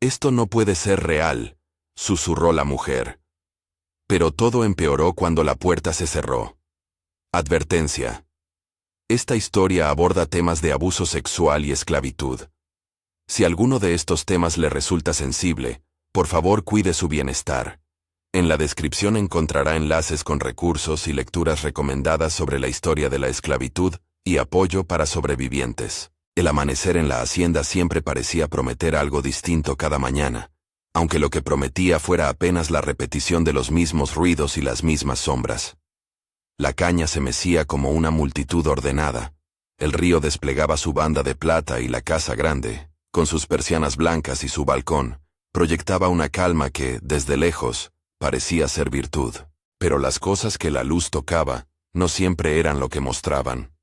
Esto no puede ser real, susurró la mujer. Pero todo empeoró cuando la puerta se cerró. Advertencia. Esta historia aborda temas de abuso sexual y esclavitud. Si alguno de estos temas le resulta sensible, por favor cuide su bienestar. En la descripción encontrará enlaces con recursos y lecturas recomendadas sobre la historia de la esclavitud y apoyo para sobrevivientes. El amanecer en la hacienda siempre parecía prometer algo distinto cada mañana, aunque lo que prometía fuera apenas la repetición de los mismos ruidos y las mismas sombras. La caña se mecía como una multitud ordenada. El río desplegaba su banda de plata y la casa grande, con sus persianas blancas y su balcón, proyectaba una calma que, desde lejos, parecía ser virtud. Pero las cosas que la luz tocaba no siempre eran lo que mostraban.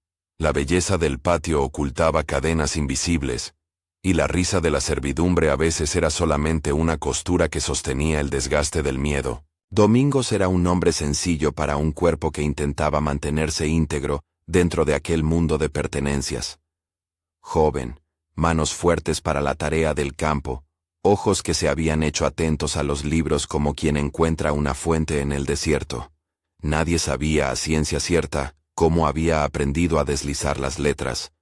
La belleza del patio ocultaba cadenas invisibles, y la risa de la servidumbre a veces era solamente una costura que sostenía el desgaste del miedo. Domingos era un nombre sencillo para un cuerpo que intentaba mantenerse íntegro dentro de aquel mundo de pertenencias. Joven, manos fuertes para la tarea del campo, ojos que se habían hecho atentos a los libros como quien encuentra una fuente en el desierto. Nadie sabía a ciencia cierta cómo había aprendido a deslizar las letras.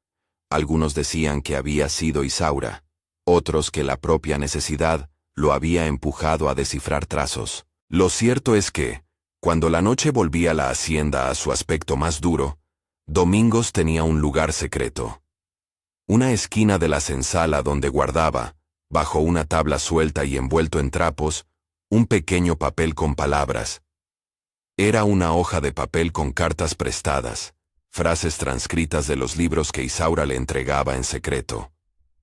Algunos decían que había sido Isaura, otros que la propia necesidad lo había empujado a descifrar trazos. Lo cierto es que, cuando la noche volvía la hacienda a su aspecto más duro, Domingos tenía un lugar secreto. Una esquina de la senzala donde guardaba, bajo una tabla suelta y envuelto en trapos, un pequeño papel con palabras. Era una hoja de papel con cartas prestadas, frases transcritas de los libros que Isaura le entregaba en secreto.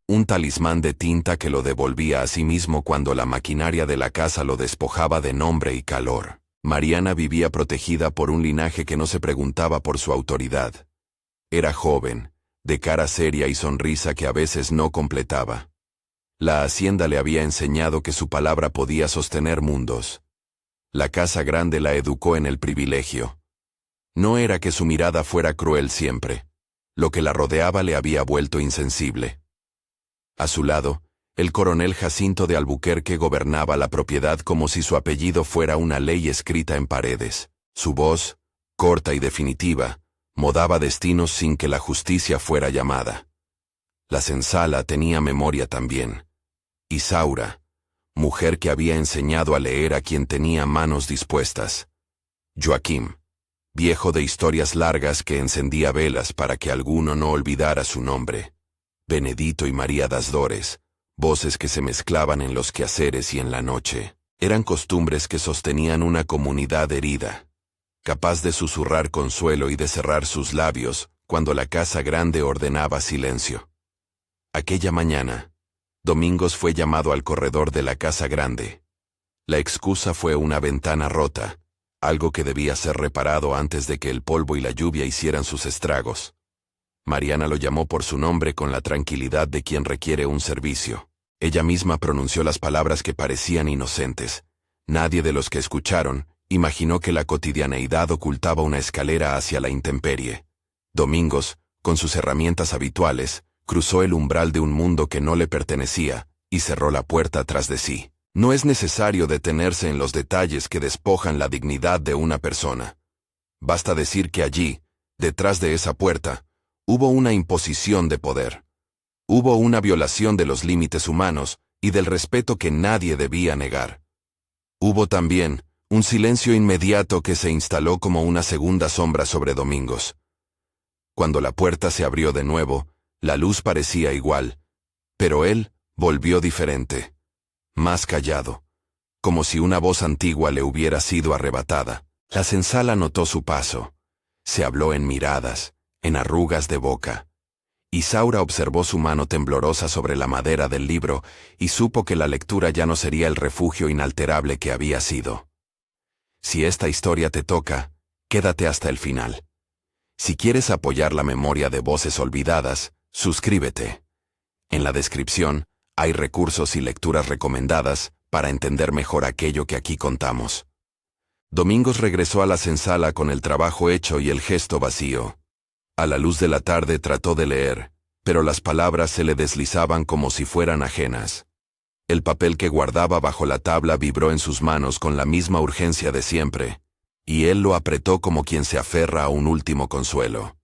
Un talismán de tinta que lo devolvía a sí mismo cuando la maquinaria de la casa lo despojaba de nombre y calor. Mariana vivía protegida por un linaje que no se preguntaba por su autoridad. Era joven, de cara seria y sonrisa que a veces no completaba. La hacienda le había enseñado que su palabra podía sostener mundos. La casa grande la educó en el privilegio. No era que su mirada fuera cruel siempre. Lo que la rodeaba le había vuelto insensible. A su lado, el coronel Jacinto de Albuquerque gobernaba la propiedad como si su apellido fuera una ley escrita en paredes. Su voz, corta y definitiva, modaba destinos sin que la justicia fuera llamada. La senzala tenía memoria también. Isaura, mujer que había enseñado a leer a quien tenía manos dispuestas. Joaquim, viejo de historias largas que encendía velas para que alguno no olvidara su nombre. Benedito y María das Dores, voces que se mezclaban en los quehaceres y en la noche. Eran costumbres que sostenían una comunidad herida, capaz de susurrar consuelo y de cerrar sus labios cuando la casa grande ordenaba silencio. Aquella mañana, Domingos fue llamado al corredor de la casa grande. La excusa fue una ventana rota, algo que debía ser reparado antes de que el polvo y la lluvia hicieran sus estragos. Mariana lo llamó por su nombre con la tranquilidad de quien requiere un servicio. Ella misma pronunció las palabras que parecían inocentes. Nadie de los que escucharon imaginó que la cotidianeidad ocultaba una escalera hacia la intemperie. Domingos, con sus herramientas habituales, cruzó el umbral de un mundo que no le pertenecía y cerró la puerta tras de sí. No es necesario detenerse en los detalles que despojan la dignidad de una persona. Basta decir que allí, detrás de esa puerta, hubo una imposición de poder. Hubo una violación de los límites humanos y del respeto que nadie debía negar. Hubo también un silencio inmediato que se instaló como una segunda sombra sobre Domingos. Cuando la puerta se abrió de nuevo, la luz parecía igual, pero él volvió diferente, más callado, como si una voz antigua le hubiera sido arrebatada. La senzala notó su paso. Se habló en miradas, en arrugas de boca. Isaura observó su mano temblorosa sobre la madera del libro y supo que la lectura ya no sería el refugio inalterable que había sido. Si esta historia te toca, quédate hasta el final. Si quieres apoyar la memoria de voces olvidadas, suscríbete. En la descripción hay recursos y lecturas recomendadas para entender mejor aquello que aquí contamos. Domingos regresó a la senzala con el trabajo hecho y el gesto vacío. A la luz de la tarde trató de leer, pero las palabras se le deslizaban como si fueran ajenas. El papel que guardaba bajo la tabla vibró en sus manos con la misma urgencia de siempre, y él lo apretó como quien se aferra a un último consuelo.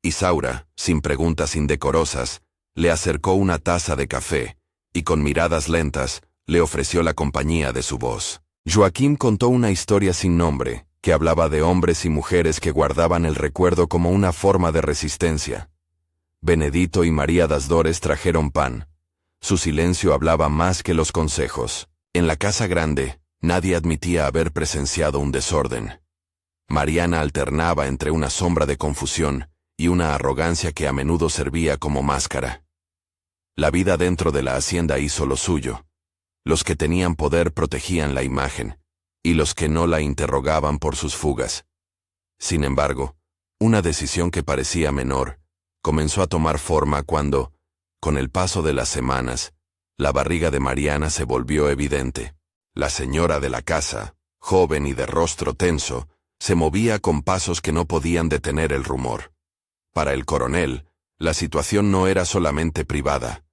Isaura, sin preguntas indecorosas, le acercó una taza de café, y con miradas lentas, le ofreció la compañía de su voz. Joaquim contó una historia sin nombre, que hablaba de hombres y mujeres que guardaban el recuerdo como una forma de resistencia. Benedito y María das Dores trajeron pan. Su silencio hablaba más que los consejos. En la casa grande, nadie admitía haber presenciado un desorden. Mariana alternaba entre una sombra de confusión y una arrogancia que a menudo servía como máscara. La vida dentro de la hacienda hizo lo suyo. Los que tenían poder protegían la imagen, y los que no la interrogaban por sus fugas. Sin embargo, una decisión que parecía menor, comenzó a tomar forma cuando, con el paso de las semanas, la barriga de Mariana se volvió evidente. La señora de la casa, joven y de rostro tenso, se movía con pasos que no podían detener el rumor. Para el coronel, la situación no era solamente privada.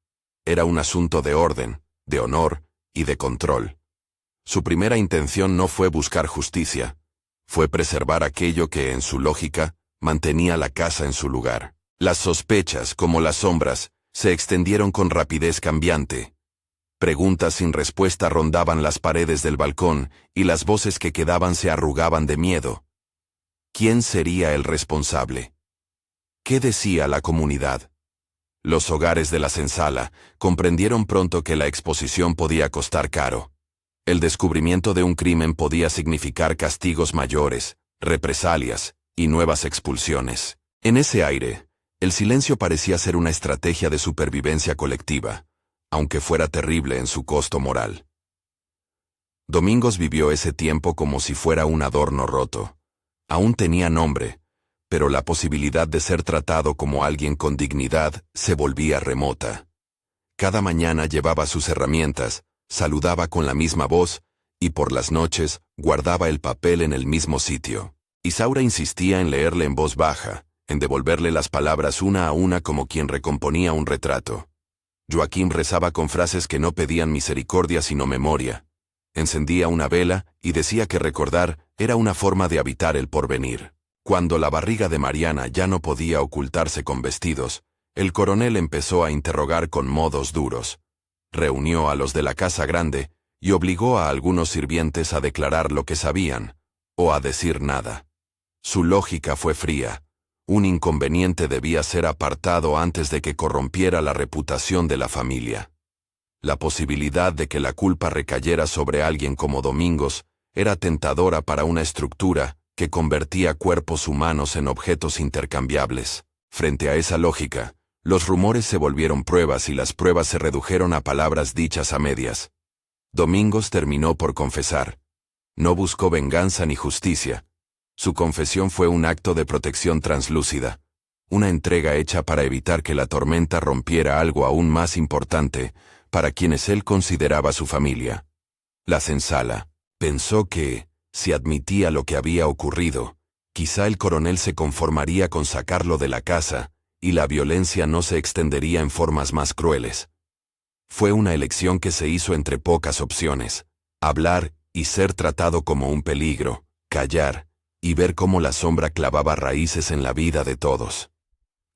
Era un asunto de orden, de honor y de control. Su primera intención no fue buscar justicia, fue preservar aquello que, en su lógica, mantenía la casa en su lugar. Las sospechas, como las sombras, se extendieron con rapidez cambiante. Preguntas sin respuesta rondaban las paredes del balcón y las voces que quedaban se arrugaban de miedo. ¿Quién sería el responsable? ¿Qué decía la comunidad? Los hogares de la Sensala comprendieron pronto que la exposición podía costar caro. El descubrimiento de un crimen podía significar castigos mayores, represalias y nuevas expulsiones. En ese aire, el silencio parecía ser una estrategia de supervivencia colectiva, aunque fuera terrible en su costo moral. Domingos vivió ese tiempo como si fuera un adorno roto. Aún tenía nombre, pero la posibilidad de ser tratado como alguien con dignidad se volvía remota. Cada mañana llevaba sus herramientas, saludaba con la misma voz, y por las noches guardaba el papel en el mismo sitio. Isaura insistía en leerle en voz baja, en devolverle las palabras una a una como quien recomponía un retrato. Joaquim rezaba con frases que no pedían misericordia sino memoria. Encendía una vela y decía que recordar era una forma de habitar el porvenir. Cuando la barriga de Mariana ya no podía ocultarse con vestidos, el coronel empezó a interrogar con modos duros. Reunió a los de la casa grande y obligó a algunos sirvientes a declarar lo que sabían, o a decir nada. Su lógica fue fría. Un inconveniente debía ser apartado antes de que corrompiera la reputación de la familia. La posibilidad de que la culpa recayera sobre alguien como Domingos era tentadora para una estructura que convertía cuerpos humanos en objetos intercambiables. Frente a esa lógica, los rumores se volvieron pruebas y las pruebas se redujeron a palabras dichas a medias. Domingos terminó por confesar. No buscó venganza ni justicia. Su confesión fue un acto de protección translúcida, una entrega hecha para evitar que la tormenta rompiera algo aún más importante para quienes él consideraba su familia. La Sensala pensó que, si admitía lo que había ocurrido, quizá el coronel se conformaría con sacarlo de la casa, y la violencia no se extendería en formas más crueles. Fue una elección que se hizo entre pocas opciones: hablar y ser tratado como un peligro, callar y ver cómo la sombra clavaba raíces en la vida de todos.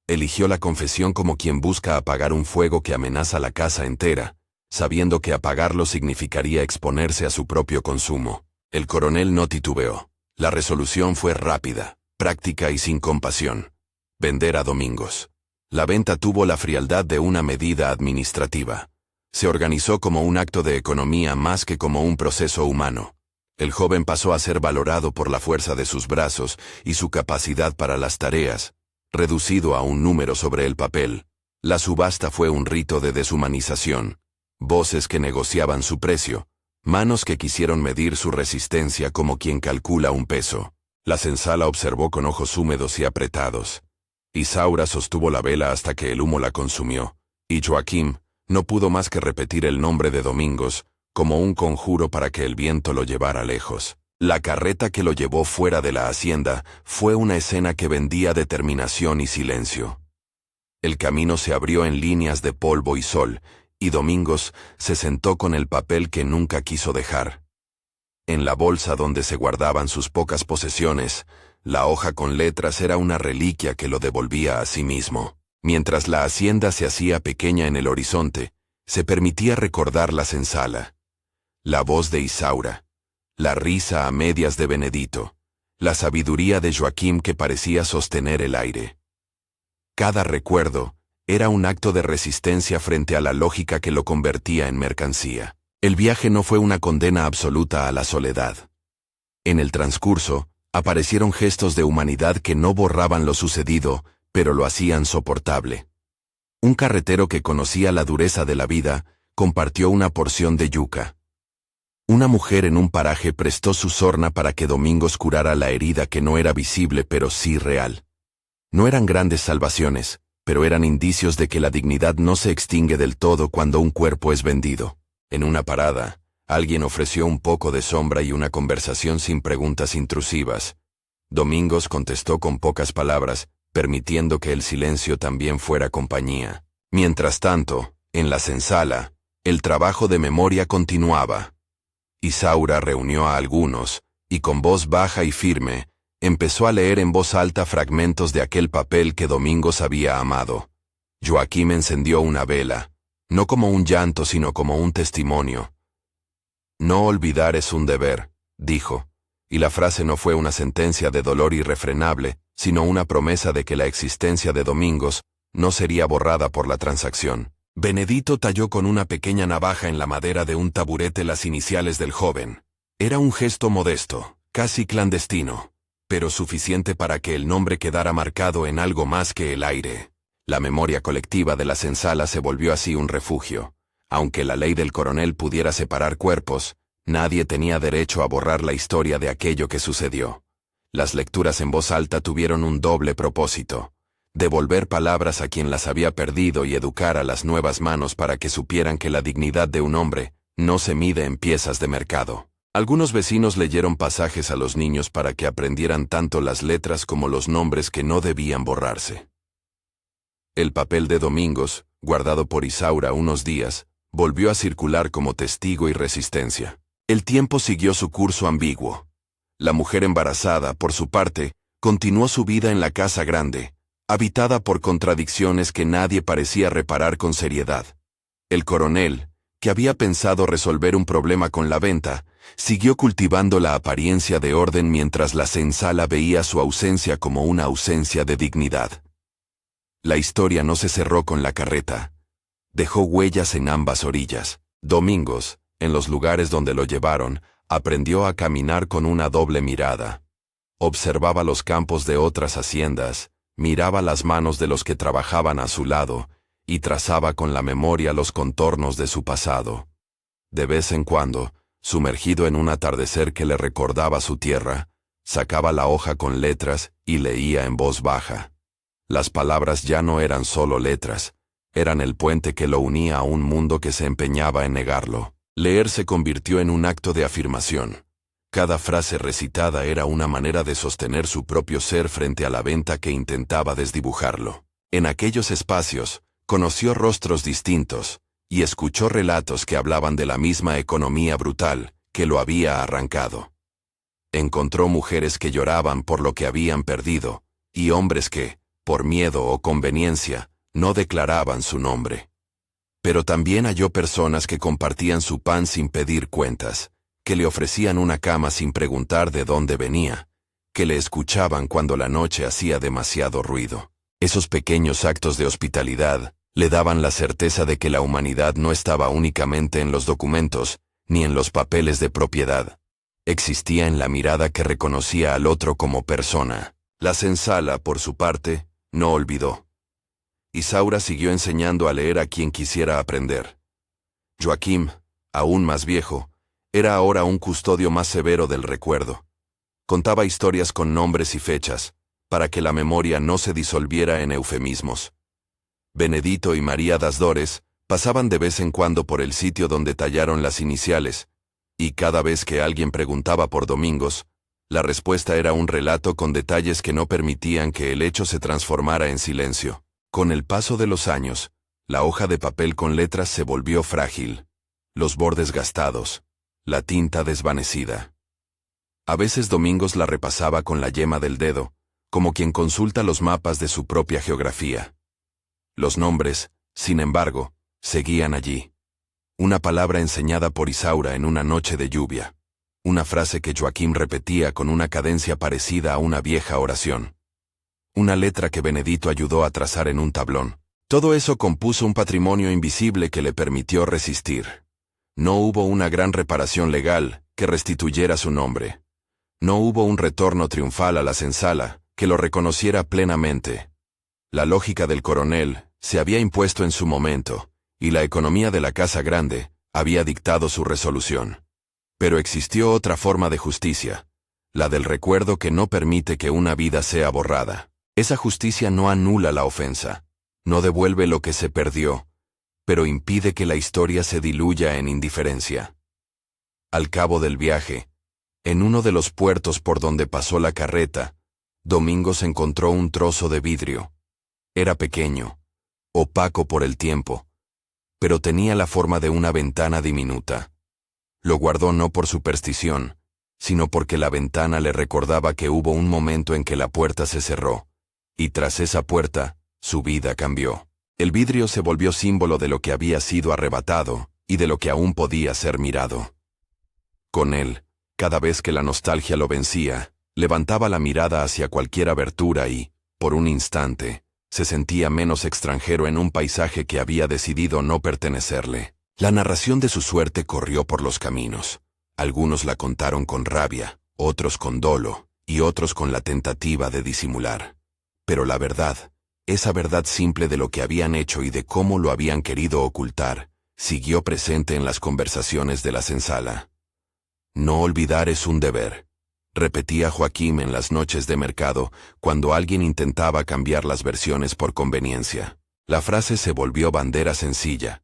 Eligió la confesión como quien busca apagar un fuego que amenaza la casa entera, sabiendo que apagarlo significaría exponerse a su propio consumo. El coronel no titubeó. La resolución fue rápida, práctica y sin compasión: vender a Domingos. La venta tuvo la frialdad de una medida administrativa. Se organizó como un acto de economía más que como un proceso humano. El joven pasó a ser valorado por la fuerza de sus brazos y su capacidad para las tareas, reducido a un número sobre el papel. La subasta fue un rito de deshumanización. Voces que negociaban su precio, manos que quisieron medir su resistencia como quien calcula un peso. La Sensala observó con ojos húmedos y apretados. Isaura sostuvo la vela hasta que el humo la consumió, y Joaquim no pudo más que repetir el nombre de Domingos, como un conjuro para que el viento lo llevara lejos. La carreta que lo llevó fuera de la hacienda fue una escena que vendía determinación y silencio. El camino se abrió en líneas de polvo y sol, y Domingos se sentó con el papel que nunca quiso dejar. En la bolsa donde se guardaban sus pocas posesiones, la hoja con letras era una reliquia que lo devolvía a sí mismo. Mientras la hacienda se hacía pequeña en el horizonte, se permitía recordar la senzala, la voz de Isaura, la risa a medias de Benedito, la sabiduría de Joaquim que parecía sostener el aire. Cada recuerdo era un acto de resistencia frente a la lógica que lo convertía en mercancía. El viaje no fue una condena absoluta a la soledad. En el transcurso, aparecieron gestos de humanidad que no borraban lo sucedido, pero lo hacían soportable. Un carretero que conocía la dureza de la vida, compartió una porción de yuca. Una mujer en un paraje prestó su sorna para que Domingos curara la herida que no era visible pero sí real. No eran grandes salvaciones, pero eran indicios de que la dignidad no se extingue del todo cuando un cuerpo es vendido. En una parada, alguien ofreció un poco de sombra y una conversación sin preguntas intrusivas. Domingos contestó con pocas palabras, permitiendo que el silencio también fuera compañía. Mientras tanto, en la senzala, el trabajo de memoria continuaba. Isaura reunió a algunos, y con voz baja y firme, empezó a leer en voz alta fragmentos de aquel papel que Domingos había amado. Joaquim encendió una vela, no como un llanto sino como un testimonio. No olvidar es un deber, dijo, y la frase no fue una sentencia de dolor irrefrenable, sino una promesa de que la existencia de Domingos no sería borrada por la transacción. Benedito talló con una pequeña navaja en la madera de un taburete las iniciales del joven. Era un gesto modesto, casi clandestino, pero suficiente para que el nombre quedara marcado en algo más que el aire. La memoria colectiva de la senzala se volvió así un refugio. Aunque la ley del coronel pudiera separar cuerpos, nadie tenía derecho a borrar la historia de aquello que sucedió. Las lecturas en voz alta tuvieron un doble propósito: devolver palabras a quien las había perdido y educar a las nuevas manos para que supieran que la dignidad de un hombre no se mide en piezas de mercado. Algunos vecinos leyeron pasajes a los niños para que aprendieran tanto las letras como los nombres que no debían borrarse. El papel de Domingos, guardado por Isaura unos días, volvió a circular como testigo y resistencia. El tiempo siguió su curso ambiguo. La mujer embarazada, por su parte, continuó su vida en la casa grande, habitada por contradicciones que nadie parecía reparar con seriedad. El coronel, que había pensado resolver un problema con la venta, siguió cultivando la apariencia de orden mientras la senzala veía su ausencia como una ausencia de dignidad. La historia no se cerró con la carreta. Dejó huellas en ambas orillas. Domingos, en los lugares donde lo llevaron, aprendió a caminar con una doble mirada. Observaba los campos de otras haciendas, miraba las manos de los que trabajaban a su lado, y trazaba con la memoria los contornos de su pasado. De vez en cuando, sumergido en un atardecer que le recordaba su tierra, sacaba la hoja con letras y leía en voz baja. Las palabras ya no eran solo letras, eran el puente que lo unía a un mundo que se empeñaba en negarlo. Leer se convirtió en un acto de afirmación. Cada frase recitada era una manera de sostener su propio ser frente a la venta que intentaba desdibujarlo. En aquellos espacios, conoció rostros distintos, y escuchó relatos que hablaban de la misma economía brutal que lo había arrancado. Encontró mujeres que lloraban por lo que habían perdido, y hombres que, por miedo o conveniencia, no declaraban su nombre. Pero también halló personas que compartían su pan sin pedir cuentas, que le ofrecían una cama sin preguntar de dónde venía, que le escuchaban cuando la noche hacía demasiado ruido. Esos pequeños actos de hospitalidad le daban la certeza de que la humanidad no estaba únicamente en los documentos, ni en los papeles de propiedad. Existía en la mirada que reconocía al otro como persona. La senzala, por su parte, no olvidó. Isaura siguió enseñando a leer a quien quisiera aprender. Joaquim, aún más viejo, era ahora un custodio más severo del recuerdo. Contaba historias con nombres y fechas, para que la memoria no se disolviera en eufemismos. Benedito y María das Dores pasaban de vez en cuando por el sitio donde tallaron las iniciales, y cada vez que alguien preguntaba por Domingos, la respuesta era un relato con detalles que no permitían que el hecho se transformara en silencio. Con el paso de los años, La hoja de papel con letras se volvió frágil, los bordes gastados, la tinta desvanecida. A veces Domingos la repasaba con la yema del dedo, como quien consulta los mapas de su propia geografía. Los nombres, sin embargo, seguían allí. Una palabra enseñada por Isaura en una noche de lluvia. Una frase que Joaquín repetía con una cadencia parecida a una vieja oración. Una letra que Benedito ayudó a trazar en un tablón. Todo eso compuso un patrimonio invisible que le permitió resistir. No hubo una gran reparación legal que restituyera su nombre. No hubo un retorno triunfal a la senzala que lo reconociera plenamente. La lógica del coronel se había impuesto en su momento, y la economía de la Casa Grande había dictado su resolución. Pero existió otra forma de justicia, la del recuerdo que no permite que una vida sea borrada. Esa justicia no anula la ofensa, no devuelve lo que se perdió, pero impide que la historia se diluya en indiferencia. Al cabo del viaje, en uno de los puertos por donde pasó la carreta, Domingos encontró un trozo de vidrio. Era pequeño, opaco por el tiempo, pero tenía la forma de una ventana diminuta. Lo guardó no por superstición, sino porque la ventana le recordaba que hubo un momento en que la puerta se cerró, y tras esa puerta, su vida cambió. El vidrio se volvió símbolo de lo que había sido arrebatado, y de lo que aún podía ser mirado. Con él, cada vez que la nostalgia lo vencía, levantaba la mirada hacia cualquier abertura y, por un instante, se sentía menos extranjero en un paisaje que había decidido no pertenecerle. La narración de su suerte corrió por los caminos. Algunos la contaron con rabia, otros con dolo, y otros con la tentativa de disimular. Pero la verdad, esa verdad simple de lo que habían hecho y de cómo lo habían querido ocultar, siguió presente en las conversaciones de la senzala. No olvidar es un deber, repetía Joaquín en las noches de mercado, cuando alguien intentaba cambiar las versiones por conveniencia. La frase se volvió bandera sencilla,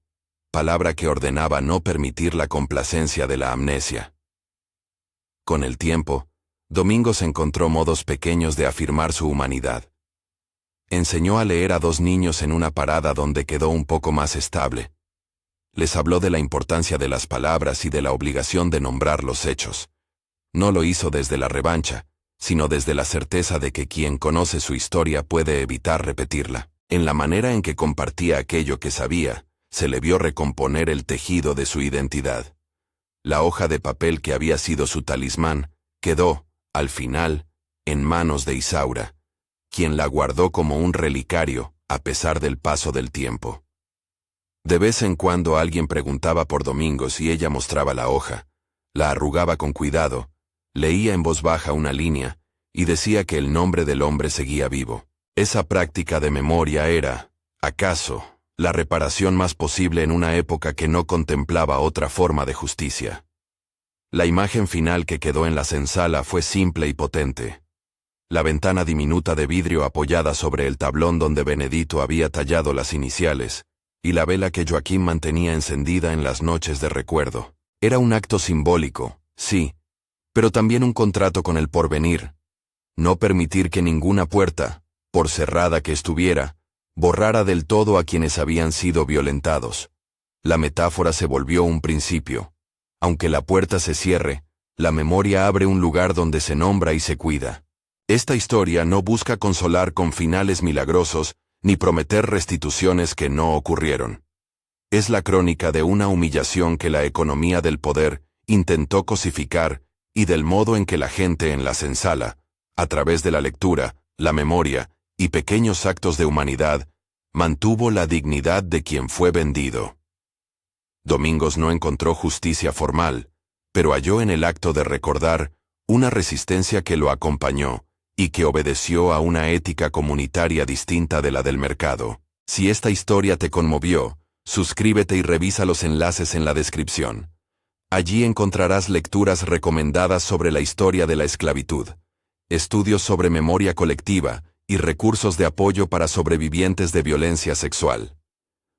palabra que ordenaba no permitir la complacencia de la amnesia. Con el tiempo, Domingos encontró modos pequeños de afirmar su humanidad. Enseñó a leer a 2 niños en una parada donde quedó un poco más estable. Les habló de la importancia de las palabras y de la obligación de nombrar los hechos. No lo hizo desde la revancha, sino desde la certeza de que quien conoce su historia puede evitar repetirla. En la manera en que compartía aquello que sabía, se le vio recomponer el tejido de su identidad. La hoja de papel que había sido su talismán, quedó, al final, en manos de Isaura, quien la guardó como un relicario, a pesar del paso del tiempo. De vez en cuando alguien preguntaba por Domingos y ella mostraba la hoja, la arrugaba con cuidado, leía en voz baja una línea, y decía que el nombre del hombre seguía vivo. Esa práctica de memoria era, acaso, la reparación más posible en una época que no contemplaba otra forma de justicia. La imagen final que quedó en la senzala fue simple y potente. La ventana diminuta de vidrio apoyada sobre el tablón donde Benedito había tallado las iniciales, y la vela que Joaquín mantenía encendida en las noches de recuerdo. Era un acto simbólico, sí, pero también un contrato con el porvenir. No permitir que ninguna puerta, por cerrada que estuviera, borrara del todo a quienes habían sido violentados. La metáfora se volvió un principio. Aunque la puerta se cierre, la memoria abre un lugar donde se nombra y se cuida. Esta historia no busca consolar con finales milagrosos, ni prometer restituciones que no ocurrieron. Es la crónica de una humillación que la economía del poder intentó cosificar y del modo en que la gente en la senzala, a través de la lectura, la memoria y pequeños actos de humanidad, mantuvo la dignidad de quien fue vendido. Domingos no encontró justicia formal, pero halló en el acto de recordar una resistencia que lo acompañó y que obedeció a una ética comunitaria distinta de la del mercado. Si esta historia te conmovió, suscríbete y revisa los enlaces en la descripción. Allí encontrarás lecturas recomendadas sobre la historia de la esclavitud, estudios sobre memoria colectiva y recursos de apoyo para sobrevivientes de violencia sexual.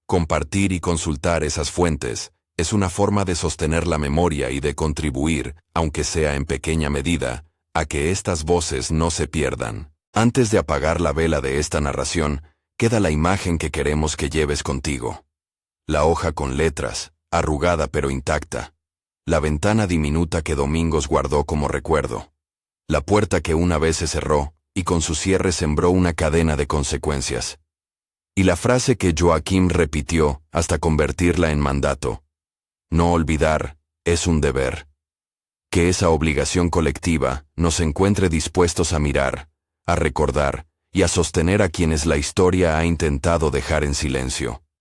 Compartir y consultar esas fuentes es una forma de sostener la memoria y de contribuir, aunque sea en pequeña medida, a que estas voces no se pierdan. Antes de apagar la vela de esta narración, queda la imagen que queremos que lleves contigo. La hoja con letras, arrugada pero intacta. La ventana diminuta que Domingos guardó como recuerdo. La puerta que una vez se cerró, y con su cierre sembró una cadena de consecuencias. Y la frase que Joaquín repitió hasta convertirla en mandato. No olvidar, es un deber. Que esa obligación colectiva nos encuentre dispuestos a mirar, a recordar y a sostener a quienes la historia ha intentado dejar en silencio.